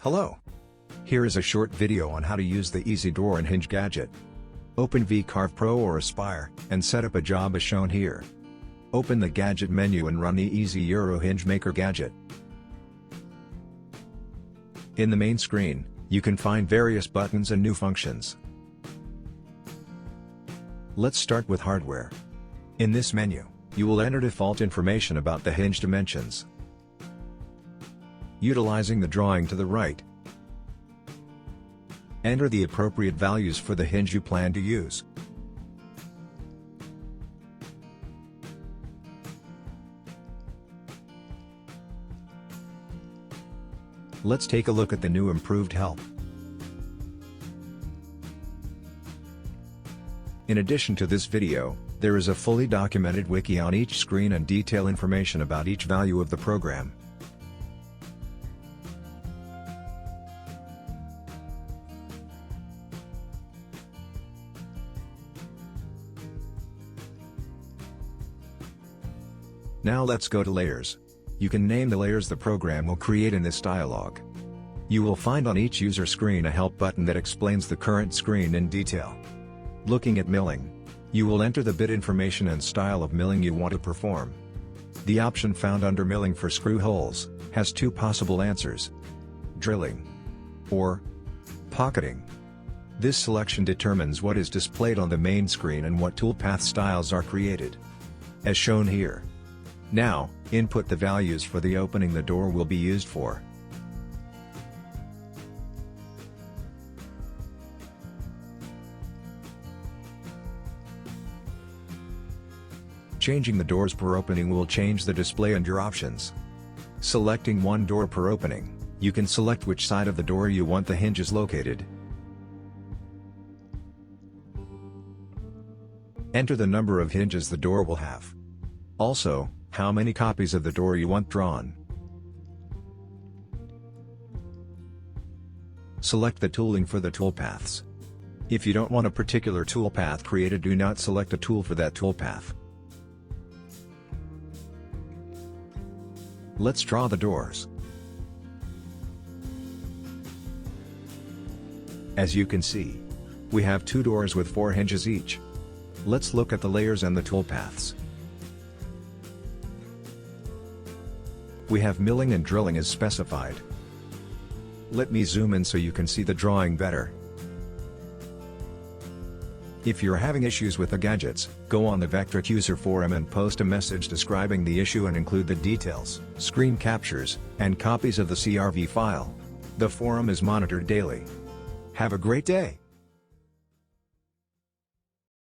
Hello! Here is a short video on how to use the easy door in Hinge Gadget. Open VCarve Pro or Aspire, and set up a job as shown here. Open the Gadget menu and run the Easy Euro Hinge Maker Gadget. In the main screen, you can find various buttons and new functions. Let's start with hardware. In this menu, you will enter default information about the hinge dimensions. Utilizing the drawing to the right, enter the appropriate values for the hinge you plan to use. Let's take a look at the new improved help. In addition to this video, there is a fully documented wiki on each screen and detailed information about each value of the program. Now let's go to layers. You can name the layers the program will create in this dialog. You will find on each user screen a help button that explains the current screen in detail. Looking at milling, you will enter the bit information and style of milling you want to perform. The option found under milling for screw holes has two possible answers: drilling or pocketing. This selection determines what is displayed on the main screen and what toolpath styles are created, as shown here. Now, input the values for the opening the door will be used for. Changing the doors per opening will change the display and your options. Selecting one door per opening, you can select which side of the door you want the hinges located. Enter the number of hinges the door will have. Also, how many copies of the door you want drawn. Select the tooling for the toolpaths. If you don't want a particular toolpath created, do not select a tool for that toolpath. Let's draw the doors. As you can see, we have two doors with 4 hinges each. Let's look at the layers and the toolpaths. We have milling and drilling as specified. Let me zoom in so you can see the drawing better. If you're having issues with the gadgets, go on the Vectric user forum and post a message describing the issue and include the details, screen captures, and copies of the CRV file. The forum is monitored daily. Have a great day!